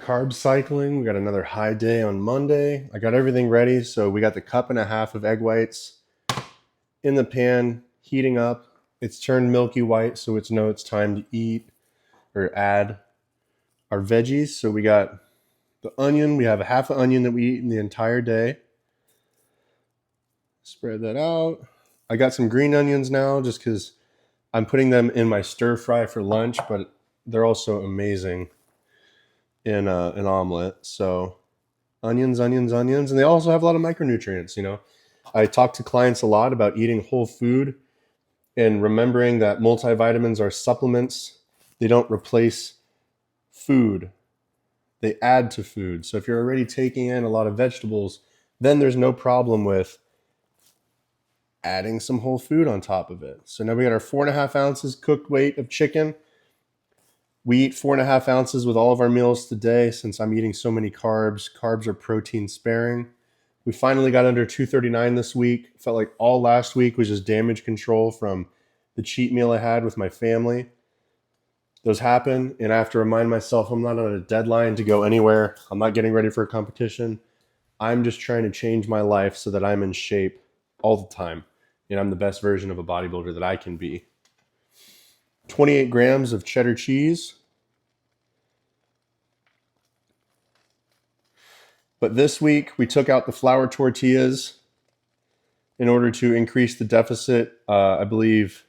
carb cycling. We got another high day on Monday. I got everything ready. So we got the 1.5 cups of egg whites in the pan, heating up. It's turned milky white, so it's time to eat or add our veggies. So we got the onion. We have a half an onion that we eat in the entire day. Spread that out. I got some green onions now just because I'm putting them in my stir fry for lunch, but they're also amazing in an omelet. So onions, onions, onions. And they also have a lot of micronutrients, you know. I talk to clients a lot about eating whole food and remembering that multivitamins are supplements. They don't replace food. They add to food. So if you're already taking in a lot of vegetables, then there's no problem with adding some whole food on top of it. So now we got our 4.5 ounces cooked weight of chicken. We eat 4.5 ounces with all of our meals today since I'm eating so many carbs. Carbs are protein sparing. We finally got under 239 this week. Felt like all last week was just damage control from the cheat meal I had with my family. Those happen, and I have to remind myself I'm not on a deadline to go anywhere. I'm not getting ready for a competition. I'm just trying to change my life so that I'm in shape all the time, and I'm the best version of a bodybuilder that I can be. 28 grams of cheddar cheese. But this week, we took out the flour tortillas in order to increase the deficit. I believe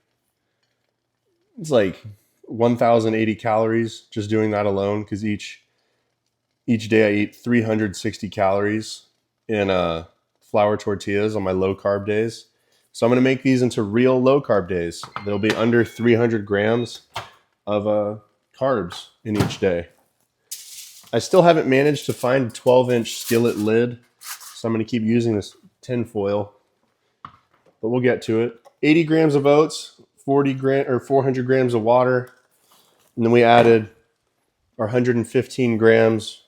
it's like 1,080 calories just doing that alone, because each day I eat 360 calories in flour tortillas on my low carb days. So I'm going to make these into real low carb days. They'll be under 300 grams of carbs in each day. I still haven't managed to find a 12-inch skillet lid, so I'm going to keep using this tin foil, but we'll get to it. 80 grams of oats, 400 grams of water, and then we added our 115 grams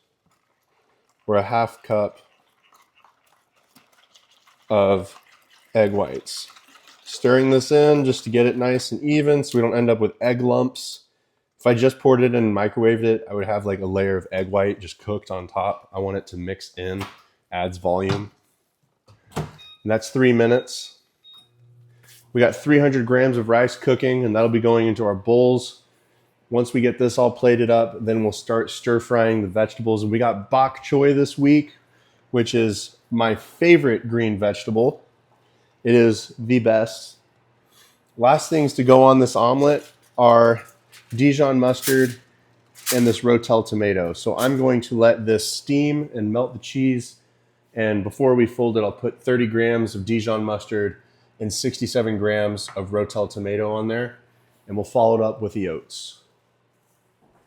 or a half cup of egg whites. Stirring this in just to get it nice and even so we don't end up with egg lumps. If I just poured it in and microwaved it, I would have like a layer of egg white just cooked on top. I want it to mix in, adds volume. And that's 3 minutes. We got 300 grams of rice cooking, and that'll be going into our bowls. Once we get this all plated up, then we'll start stir frying the vegetables. And we got Bok Choy this week, which is my favorite green vegetable. It is the best. Last things to go on this omelet are Dijon mustard and this Rotel tomato. So I'm going to let this steam and melt the cheese. And before we fold it, I'll put 30 grams of Dijon mustard and 67 grams of Rotel tomato on there. And we'll follow it up with the oats.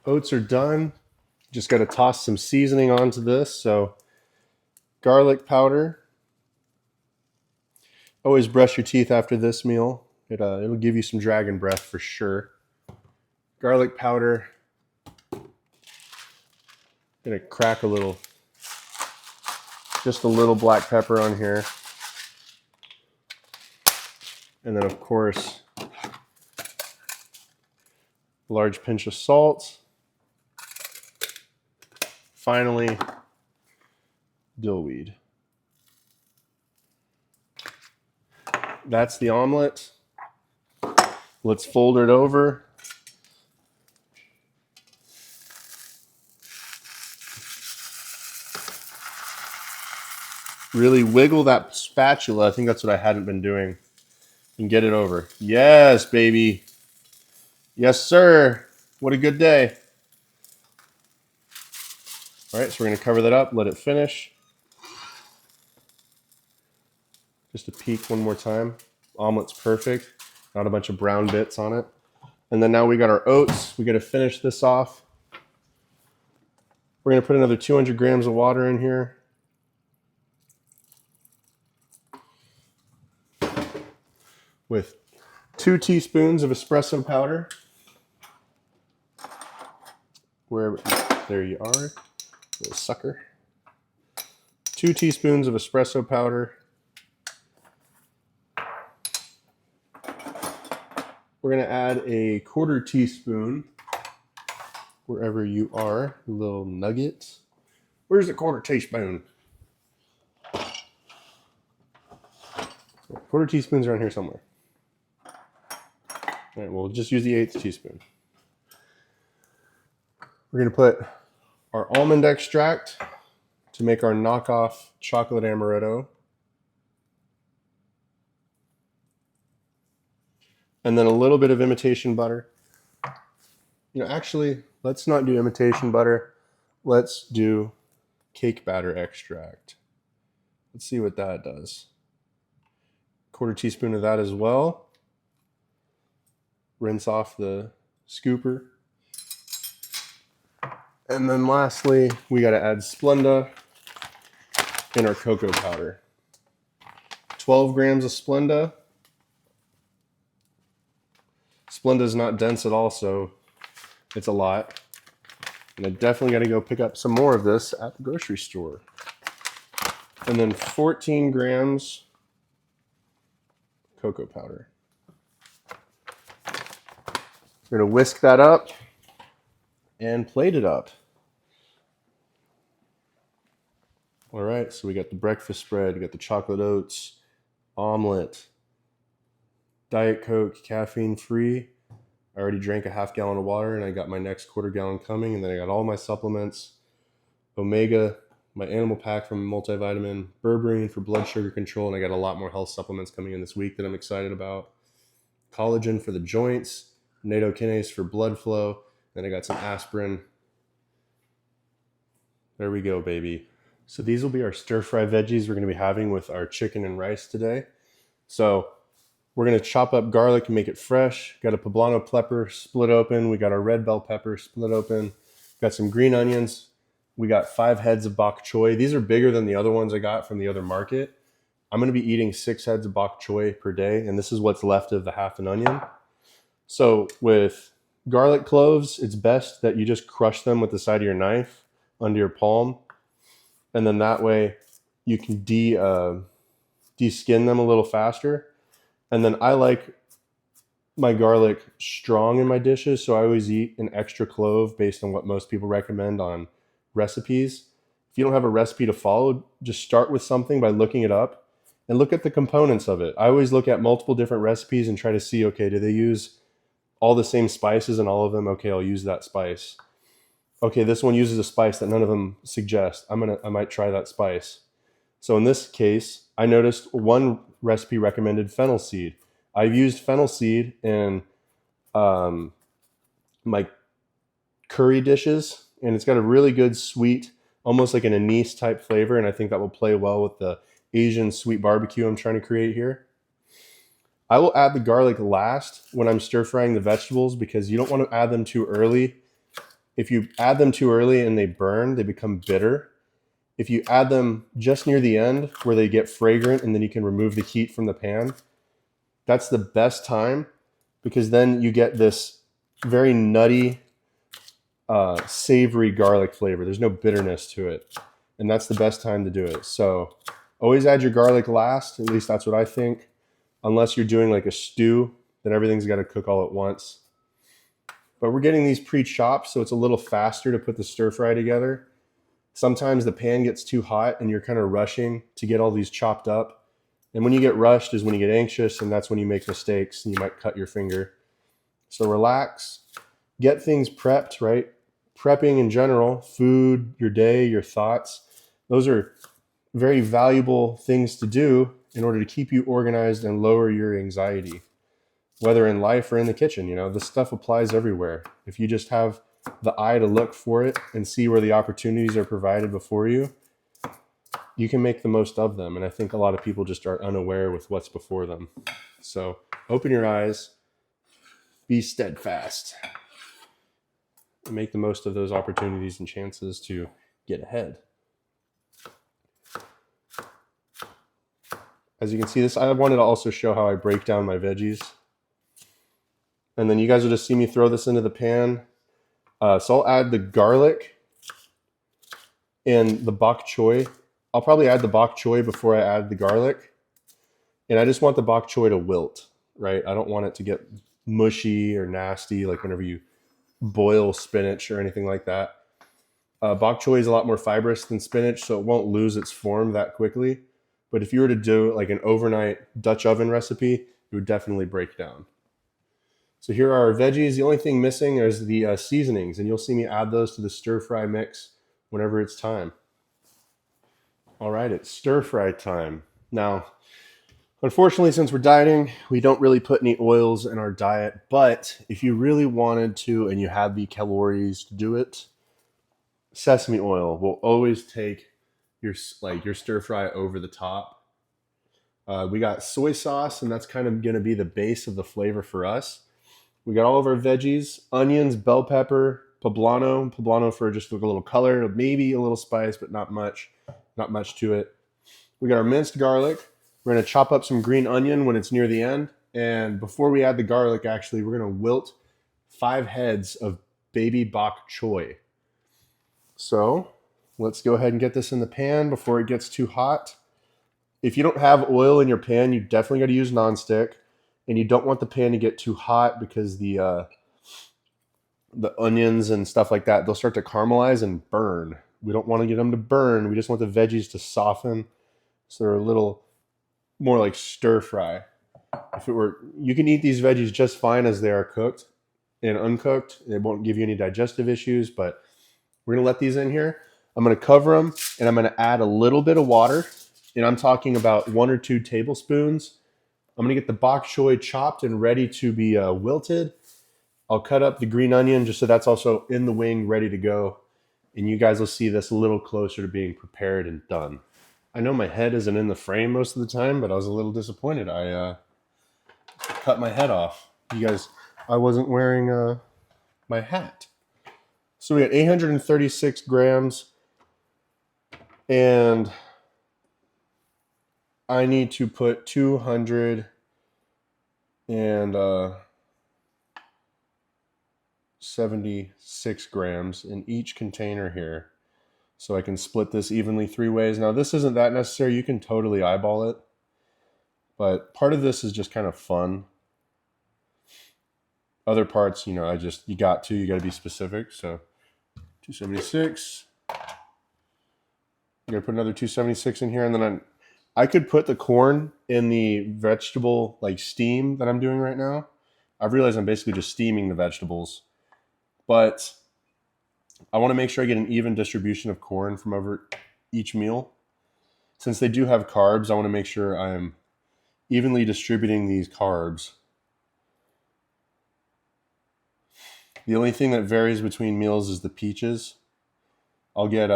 Oats are done. Just got to toss some seasoning onto this. So garlic powder. Always brush your teeth after this meal. It'll give you some dragon breath for sure. Garlic powder. Gonna crack just a little black pepper on here. And then of course, a large pinch of salt. Finally, dillweed. That's the omelet. Let's fold it over. Really wiggle that spatula. I think that's what I hadn't been doing. And get it over. Yes, baby. Yes, sir. What a good day. All right, so we're going to cover that up, let it finish. Just a peek one more time. Omelet's perfect. Not a bunch of brown bits on it. And then now we got our oats. We got to finish this off. We're going to put another 200 grams of water in here. With 2 teaspoons of espresso powder. There you are, little sucker. 2 teaspoons of espresso powder. We're going to add a 1/4 teaspoon wherever you are, little nugget. Where's the quarter teaspoon? Quarter teaspoons around here somewhere. All right, we'll just use the 1/8 teaspoon. We're going to put our almond extract to make our knockoff chocolate amaretto. And then a little bit of imitation butter. Actually, let's not do imitation butter. Let's do cake batter extract. Let's see what that does. Quarter teaspoon of that as well. Rinse off the scooper. And then lastly, we got to add Splenda and our cocoa powder. 12 grams of Splenda. Splenda is not dense at all, so it's a lot. And I definitely got to go pick up some more of this at the grocery store. And then 14 grams cocoa powder. We're going to whisk that up and plate it up. All right, so we got the breakfast spread, we got the chocolate oats, omelet, Diet Coke, caffeine free. I already drank a 1/2 gallon of water and I got my next 1/4 gallon coming, and then I got all my supplements, omega, my animal pack from multivitamin, berberine for blood sugar control, and I got a lot more health supplements coming in this week that I'm excited about. Collagen for the joints, nattokinase for blood flow, then I got some aspirin. There we go, baby. So these will be our stir-fry veggies we're going to be having with our chicken and rice today. So we're going to chop up garlic and make it fresh. Got a poblano pepper split open. We got our red bell pepper split open. Got some green onions. We got 5 heads of bok choy. These are bigger than the other ones I got from the other market. I'm going to be eating 6 heads of bok choy per day, and this is what's left of the 1/2 an onion. So with garlic cloves, it's best that you just crush them with the side of your knife under your palm. And then that way you can de-skin them a little faster. And then I like my garlic strong in my dishes, so I always eat an extra clove based on what most people recommend on recipes. If you don't have a recipe to follow, just start with something by looking it up and look at the components of it. I always look at multiple different recipes and try to see, okay, do they use all the same spices in all of them? Okay, I'll use that spice. Okay, this one uses a spice that none of them suggest. I might try that spice. So in this case, I noticed one recipe recommended fennel seed. I've used fennel seed in my curry dishes, and it's got a really good sweet, almost like an anise type flavor, and I think that will play well with the Asian sweet barbecue I'm trying to create here. I will add the garlic last when I'm stir frying the vegetables because you don't want to add them too early. If you add them too early and they burn, they become bitter. If you add them just near the end where they get fragrant and then you can remove the heat from the pan, that's the best time because then you get this very nutty, savory garlic flavor. There's no bitterness to it. And that's the best time to do it. So always add your garlic last. At least that's what I think. Unless you're doing like a stew, then everything's got to cook all at once. But we're getting these pre-chopped, so it's a little faster to put the stir fry together. Sometimes the pan gets too hot and you're kind of rushing to get all these chopped up. And when you get rushed is when you get anxious, and that's when you make mistakes and you might cut your finger. So relax, get things prepped, right? Prepping in general, food, your day, your thoughts, those are very valuable things to do in order to keep you organized and lower your anxiety. Whether in life or in the kitchen, this stuff applies everywhere. If you just have the eye to look for it and see where the opportunities are provided before you, you can make the most of them. And I think a lot of people just are unaware with what's before them. So open your eyes, be steadfast, and make the most of those opportunities and chances to get ahead. As you can see this, I wanted to also show how I break down my veggies. And then you guys will just see me throw this into the pan. So I'll add the garlic and the bok choy. I'll probably add the bok choy before I add the garlic. And I just want the bok choy to wilt, right? I don't want it to get mushy or nasty like whenever you boil spinach or anything like that. Bok choy is a lot more fibrous than spinach, so it won't lose its form that quickly. But if you were to do like an overnight Dutch oven recipe, it would definitely break down. So here are our veggies. The only thing missing is the seasonings, and you'll see me add those to the stir fry mix whenever it's time. All right, it's stir fry time. Now, unfortunately, since we're dieting, we don't really put any oils in our diet, but if you really wanted to and you had the calories to do it, sesame oil will always take your stir fry over the top. We got soy sauce, and that's kind of going to be the base of the flavor for us. We got all of our veggies, onions, bell pepper, poblano for just a little color, maybe a little spice, but not much to it. We got our minced garlic. We're going to chop up some green onion when it's near the end. And before we add the garlic, actually, we're going to wilt 5 heads of baby bok choy. So let's go ahead and get this in the pan before it gets too hot. If you don't have oil in your pan, you definitely got to use nonstick. And you don't want the pan to get too hot because the onions and stuff like that, they'll start to caramelize and burn. We don't want to get them to burn. We just want the veggies to soften so they're a little more like stir fry. If it were, you can eat these veggies just fine as they are cooked and uncooked. It won't give you any digestive issues, but we're going to let these in here. I'm going to cover them, and I'm going to add a little bit of water, and I'm talking about 1 or 2 tablespoons. I'm going to get the bok choy chopped and ready to be wilted. I'll cut up the green onion just so that's also in the wing, ready to go. And you guys will see this a little closer to being prepared and done. I know my head isn't in the frame most of the time, but I was a little disappointed. I cut my head off. You guys, I wasn't wearing my hat. So we got 836 grams, and I need to put 276 grams in each container here. So I can split this evenly 3 ways. Now this isn't that necessary. You can totally eyeball it. But part of this is just kind of fun. Other parts, you got to be specific. So 276. I'm going to put another 276 in here. And then I could put the corn in the vegetable steam that I'm doing right now. I've realized I'm basically just steaming the vegetables. But I want to make sure I get an even distribution of corn from over each meal. Since they do have carbs, I want to make sure I'm evenly distributing these carbs. The only thing that varies between meals is the peaches. I'll get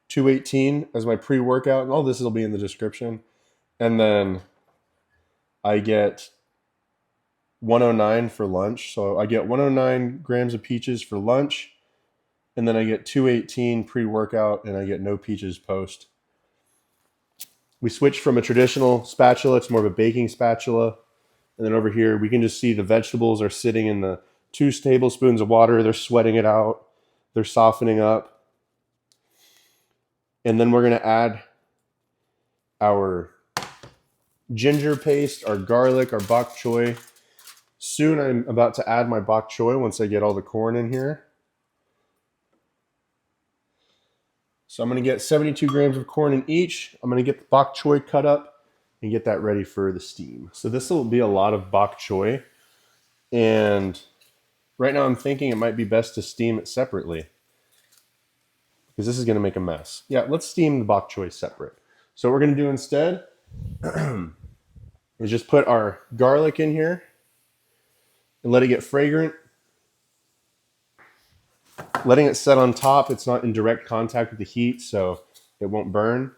218 as my pre-workout, and all this will be in the description. And then I get 109 for lunch. So I get 109 grams of peaches for lunch, and then I get 218 pre-workout, and I get no peaches post. We switched from a traditional spatula to more of a baking spatula. And then over here, we can just see the vegetables are sitting in the 2 tablespoons of water. They're sweating it out. They're softening up. And then we're going to add our ginger paste, our garlic, our bok choy. Soon I'm about to add my bok choy once I get all the corn in here. So I'm going to get 72 grams of corn in each. I'm going to get the bok choy cut up and get that ready for the steam. So this will be a lot of bok choy. And right now I'm thinking it might be best to steam it separately, because this is going to make a mess. Yeah, let's steam the bok choy separate. So what we're going to do instead is just put our garlic in here and let it get fragrant. Letting it set on top, it's not in direct contact with the heat, so it won't burn.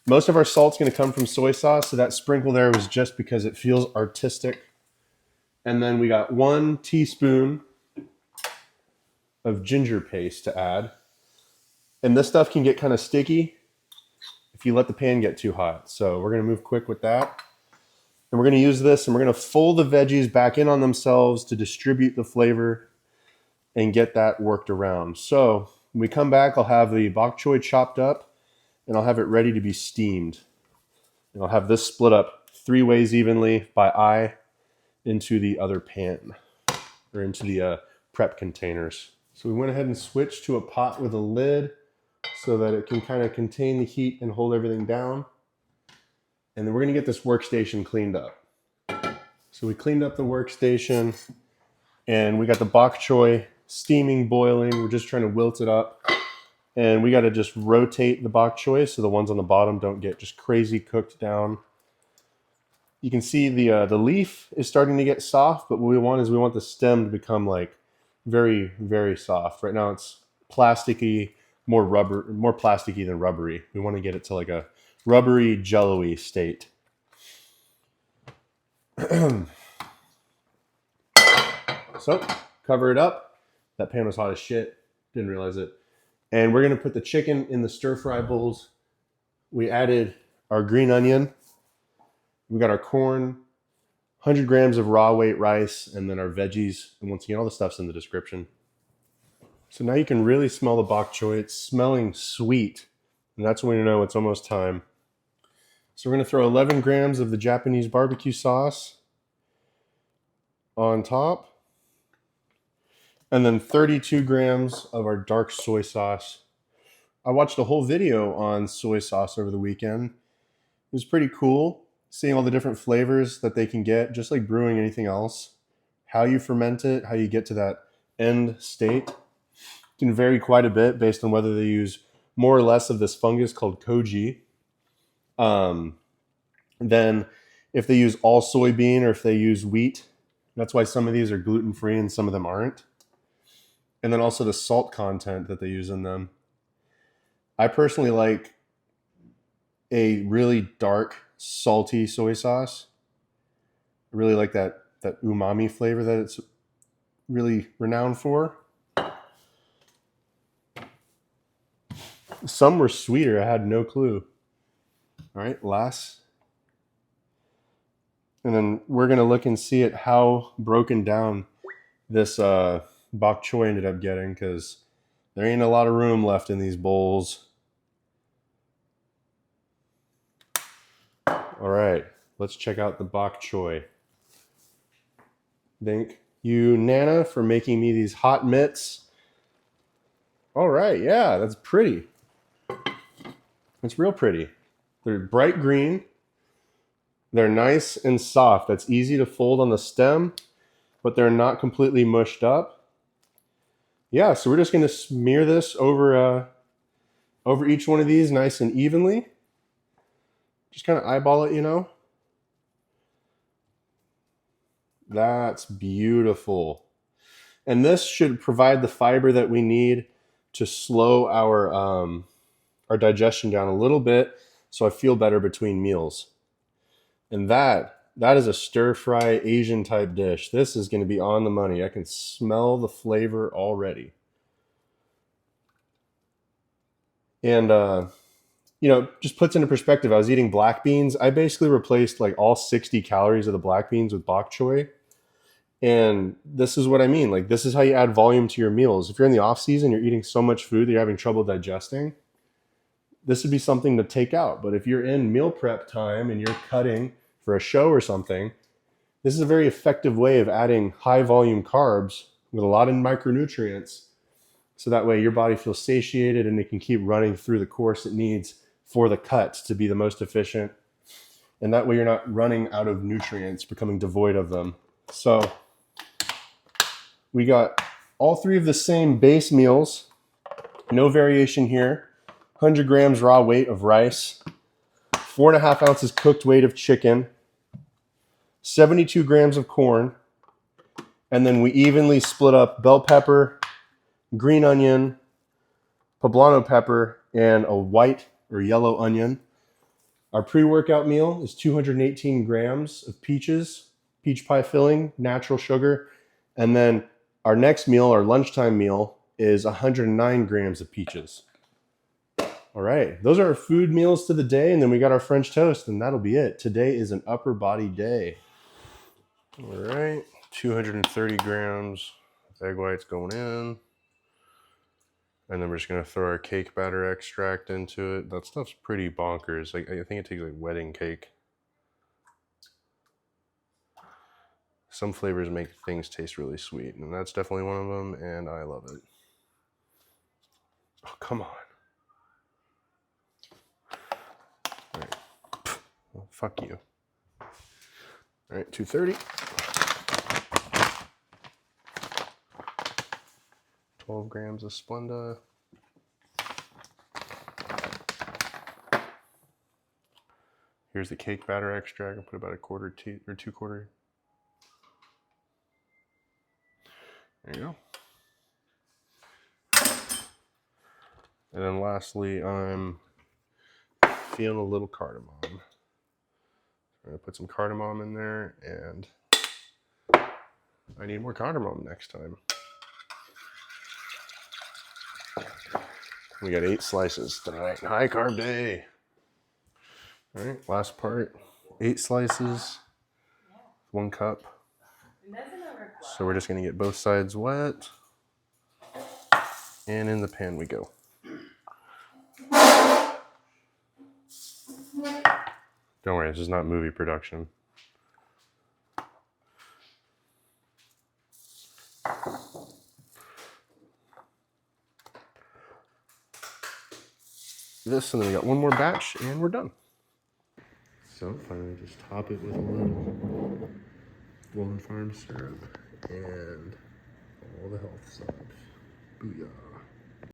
Most of our salt's going to come from soy sauce, so that sprinkle there was just because it feels artistic. And then we got 1 teaspoon of ginger paste to add. And this stuff can get kind of sticky if you let the pan get too hot. So we're going to move quick with that. And we're going to use this, and we're going to fold the veggies back in on themselves to distribute the flavor and get that worked around. So when we come back, I'll have the bok choy chopped up, and I'll have it ready to be steamed. And I'll have this split up 3 ways evenly by eye into the other pan. or into the prep containers. So we went ahead and switched to a pot with a lid so that it can kind of contain the heat and hold everything down. And then we're going to get this workstation cleaned up. So we cleaned up the workstation and we got the bok choy steaming, boiling. We're just trying to wilt it up. And we got to just rotate the bok choy so the ones on the bottom don't get just crazy cooked down. You can see the leaf is starting to get soft, but what we want is we want the stem to become like very, very soft. Right now it's plasticky, more plasticky than rubbery. We want to get it to like a rubbery, jello-y state. So cover it up. That pan was hot as shit. Didn't realize it. And we're going to put the chicken in the stir fry bowls. We added our green onion. We got our corn, 100 grams of raw weight rice, and then our veggies. And once again, all the stuff's in the description. So now you can really smell the bok choy. It's smelling sweet. And that's when you know it's almost time. So we're going to throw 11 grams of the Japanese barbecue sauce on top. And then 32 grams of our dark soy sauce. I watched a whole video on soy sauce over the weekend. It was pretty cool seeing all the different flavors that they can get, just like brewing anything else. How you ferment it, how you get to that end state can vary quite a bit based on whether they use more or less of this fungus called koji. Then if they use all soybean or if they use wheat, that's why some of these are gluten-free and some of them aren't. And then also the salt content that they use in them. I personally like a really dark, salty soy sauce. I really like that umami flavor that it's really renowned for. Some were sweeter. I had no clue. All right, last. And then we're going to look and see at how broken down this bok choy ended up getting, because there ain't a lot of room left in these bowls. All right, let's check out the bok choy. Thank you, Nana, for making me these hot mitts. All right, yeah, that's pretty. It's real pretty. They're bright green. They're nice and soft. That's easy to fold on the stem, but they're not completely mushed up. Yeah, so we're just going to smear this over each one of these nice and evenly. Just kind of eyeball it, you know. That's beautiful. And this should provide the fiber that we need to slow our digestion down a little bit so I feel better between meals. And that is a stir-fry Asian type dish. This is going to be on the money. I can smell the flavor already. And, just puts into perspective, I was eating black beans. I basically replaced like all 60 calories of the black beans with bok choy. And this is what I mean. Like, this is how you add volume to your meals. If you're in the off season, you're eating so much food that you're having trouble digesting, this would be something to take out. But if you're in meal prep time and you're cutting for a show or something, this is a very effective way of adding high volume carbs with a lot of micronutrients. So that way your body feels satiated and it can keep running through the course it needs for the cuts to be the most efficient. And that way you're not running out of nutrients, becoming devoid of them. So we got all three of the same base meals, no variation here. 100 grams raw weight of rice, 4.5 ounces cooked weight of chicken, 72 grams of corn, and then we evenly split up bell pepper, green onion, poblano pepper, and a white or yellow onion. Our pre-workout meal is 218 grams of peaches, peach pie filling, natural sugar, and then our next meal, our lunchtime meal, is 109 grams of peaches. All right, those are our food meals to the day, and then we got our French toast, and that'll be it. Today is an upper body day. All right, 230 grams of egg whites going in. And then we're just gonna throw our cake batter extract into it. That stuff's pretty bonkers. Like, I think it takes like wedding cake. Some flavors make things taste really sweet, and that's definitely one of them, and I love it. Oh, come on. All right. Well, fuck you. All right, 230. 12 grams of Splenda. Here's the cake batter extract. I'll put about a quarter or 2/4. There you go. And then lastly, I'm feeling a little cardamom. I'm gonna put some cardamom in there, and I need more cardamom next time. We got 8 slices tonight. High carb day. All right, last part. 8 slices, 1 cup. So we're just gonna get both sides wet, and in the pan we go. Don't worry, this is not movie production. This, and then we got 1 more batch, and we're done. So finally, just top it with a little Golden Farm syrup and all the health stuff. Booyah.